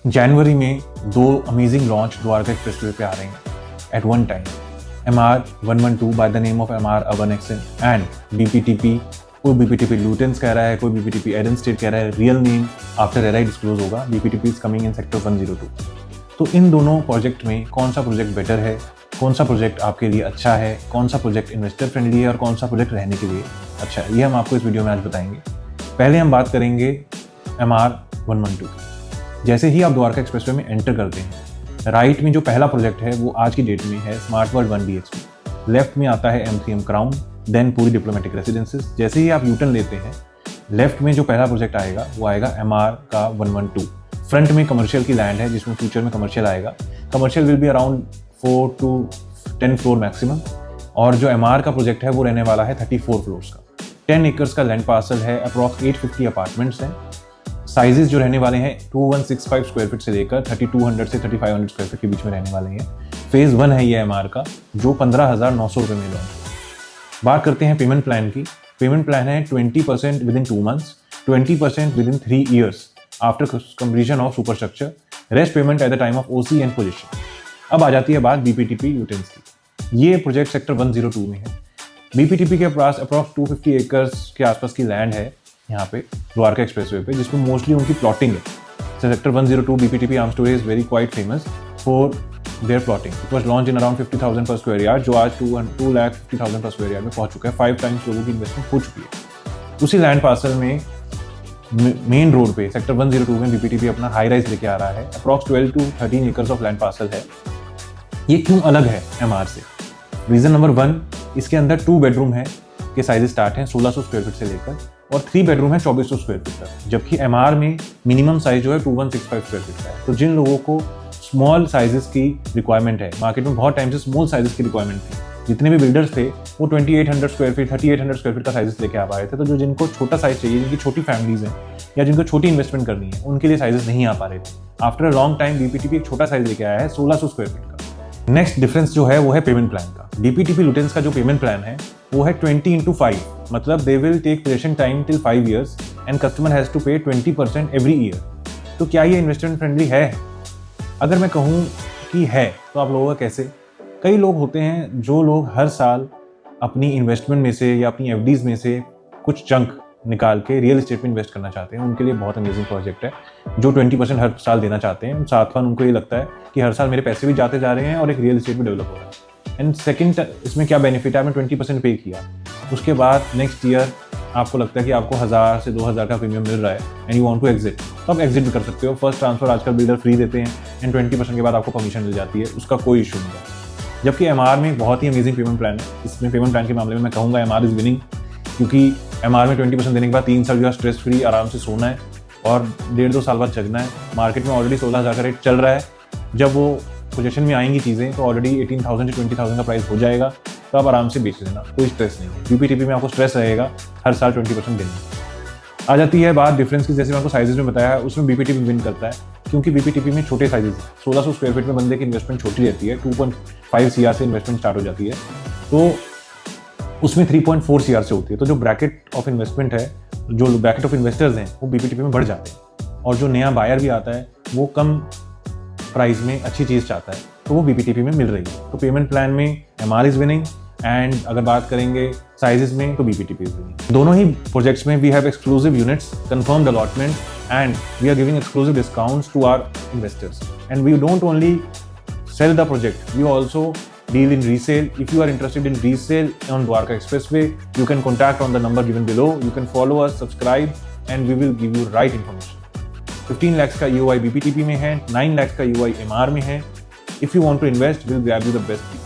जनवरी में 2 amazing launch Dwarka expressway पे आ रहे हैं at one time. MR112 by the name of MR Urban Accent and BPTP। कोई BPTP लूटेंस कह रहा है, कोई BPTP एडन स्टेट कह रहा है। Real name after era disclose होगा। BPTP is coming in sector 102। तो इन दोनों प्रोजेक्ट में कौन सा प्रोजेक्ट बेटर है, कौन सा प्रोजेक्ट आपके लिए अच्छा है, कौन सा प्रोजेक्ट इन्वेस्टर फ्रेंडली है और कौन सा प्रोजेक्ट रहने के लिए अच्छा है, ये हम आपको इस वीडियो में आज बताएंगे। पहले हम बात करेंगे MR112 की। जैसे ही आप द्वारका एक्सप्रेसवे में एंटर करते हैं, राइट में जो पहला प्रोजेक्ट है वो आज की डेट में है स्मार्ट वर्ल्ड 1 BHP। लेफ्ट में आता है M3M क्राउन, देन पूरी डिप्लोमेटिक रेसिडेंसेस। जैसे ही आप यूटर्न लेते हैं, लेफ्ट में जो पहला प्रोजेक्ट आएगा वो आएगा MR का 112। फ्रंट में कमर्शियल की लैंड है जिसमें फ्यूचर में कमर्शियल आएगा। Commercial will be around 4 to 10 floor maximum. और जो MR का प्रोजेक्ट है वो रहने वाला है 34 फ्लोर्स का। 10 एकर्स का लैंड पार्सल है। अप्रॉक्स 850 अपार्टमेंट्स हैं। साइजेस जो रहने वाले हैं 2165 स्क्वायर फीट से लेकर 3200 से 3500 स्क्वायर फीट के बीच में रहने वाले हैं। फेज़ 1 है ये MR का, जो 15,900 रुपये में लॉन्च है। बात करते हैं पेमेंट प्लान की। पेमेंट प्लान है 20% with in 2 months, 20% with in 3 years after completion of superstructure, rest payment at the time of OC and position. अब आ जाती है बात BPTP यूटेंस की। ये प्रोजेक्ट सेक्टर 102 में है। BPTP के पास अप्रॉक्स 250 एकर्स के आसपास की लैंड है यहाँ पे द्वारका एक्सप्रेसवे पे, जिसमें मोस्टली उनकी प्लॉटिंग है। Sector 102 BPTP arm storage is very quite famous for their plotting. It was launch in around 50,000 पर स्क्वायर यार्ड, जो आज 2,50,000 पर स्क्वायर यार्ड में पहुंच चुका है। 5 टाइम्स लोगों की इन्वेस्टमेंट हो चुकी है। उसी लैंड पार्सल में मेन रोड पे सेक्टर 102 में BPTP अपना हाई राइज लेके आ रहा है। Approx 12 to 13 acres of land parcel है। ये क्यों अलग है MR से? रीजन नंबर 1, इसके अंदर 2 बेडरूम है के साइज स्टार्ट हैं 1600 स्क्वायर फीट से लेकर, और 3 बेडरूम है 2400 स्क्वायर फीट तक। जबकि MR में मिनिमम साइज जो है 2165 स्क्वायर फीट का है। तो जिन लोगों को स्मॉल साइजेस की रिक्वायरमेंट है, मार्केट में बहुत टाइम से स्मॉल साइजेस की रिक्वायरमेंट थी, जितने भी बिल्डर्स थे वो 2800 स्क्वायर फीट 3800 स्क्वायर फीट का साइजेस लेके आ पा रहे थे। तो जो जिनको छोटा साइज चाहिए, जिनकी छोटी फैमिलीज हैं या जिनको छोटी इन्वेस्टमेंट करनी है, उनके लिए साइजेस नहीं आ पा रहे थे। After a long time BPTP एक छोटा साइज लेके आया है 1600 स्क्वायर फीट का। नेक्स्ट डिफरेंस जो है वो है पेमेंट प्लान का। BPTP लुटेंस का जो पेमेंट प्लान है वो है 20x5, मतलब they will take possession time till 5 years and customer has to pay 20% every year. तो क्या ये इन्वेस्टमेंट फ्रेंडली है? अगर मैं कहूँ कि है तो आप लोगों का कैसे? कई लोग होते हैं जो लोग हर साल अपनी इन्वेस्टमेंट में से या अपनी FDs में से कुछ चंक निकाल के रियल एस्टेट में इन्वेस्ट करना चाहते हैं। उनके लिए बहुत अमेजिंग प्रोजेक्ट है, जो 20% हर साल देना चाहते हैं। साथ में उनको ये लगता है कि हर साल मेरे पैसे भी जाते जा रहे हैं और एक रियल एस्टेट भी डेवलप हो रहा है। एंड सेकंड, इसमें क्या बेनिफिट है? आपने 20% पे किया, उसके बाद नेक्स्ट ईयर आपको लगता है कि आपको 1000 से 2000 का प्रीमियम मिल रहा है and you want to exit, तो आप एग्जिट भी कर सकते हो। फर्स्ट ट्रांसफर आजकल बिल्डर फ्री देते हैं एंड 20% के बाद आपको कमीशन मिल जाती है, उसका कोई इशू नहीं है। जबकि MR में बहुत ही अमेजिंग पेमेंट प्लान है। इसमें पेमेंट प्लान के मामले में मैं कहूँगा MR इज विनिंग, क्योंकि MR में 20% देने के बाद 3 साल जो है स्ट्रेस फ्री आराम से सोना है और 1.5-2 साल बाद जगना है। मार्केट में ऑलरेडी 16,000 का रेट चल रहा है। जब वो पोजीशन में आएंगी चीज़ें तो ऑलरेडी 18,000 से 20,000 का प्राइस हो जाएगा, तो आप आराम से बेच लेना, कोई स्ट्रेस नहीं है। BPTP में आपको स्ट्रेस रहेगा हर साल 20% देने। आ जाती है बात डिफरेंस की। जैसे मैं आपको साइजेस में बताया है, उसमें BPTP विन करता है, क्योंकि BPTP में छोटे साइजेस हैं। 1600 स्क्वायर फीट में बंदे की इन्वेस्टमेंट छोटी रहती है, 2.5 CR से इन्वेस्टमेंट स्टार्ट हो जाती है, तो उसमें 3.4 CR से होती है। तो जो ब्रैकेट ऑफ इन्वेस्टमेंट है, जो ब्रैकेट ऑफ इन्वेस्टर्स हैं, वो BPTP में बढ़ जाते हैं। और जो नया बायर भी आता है वो कम प्राइस में अच्छी चीज़ चाहता है, तो वो BPTP में मिल रही है। तो पेमेंट प्लान में MR इज विनिंग, एंड अगर बात करेंगे साइजेस में तो BPTP इज विनिंग। दोनों ही प्रोजेक्ट्स में we have exclusive units, confirmed allotment, and we are giving exclusive discounts to our investors. And we don't only sell the project, we also deal in resale. If you are interested in resale on Dwarka Expressway, you can contact on the number given below. You can follow us, subscribe, and we will give you right information. 15 lakhs का EOI BPTP में है, 9 lakhs का EOI MR में है. If you want to invest, we'll grab you the best deal.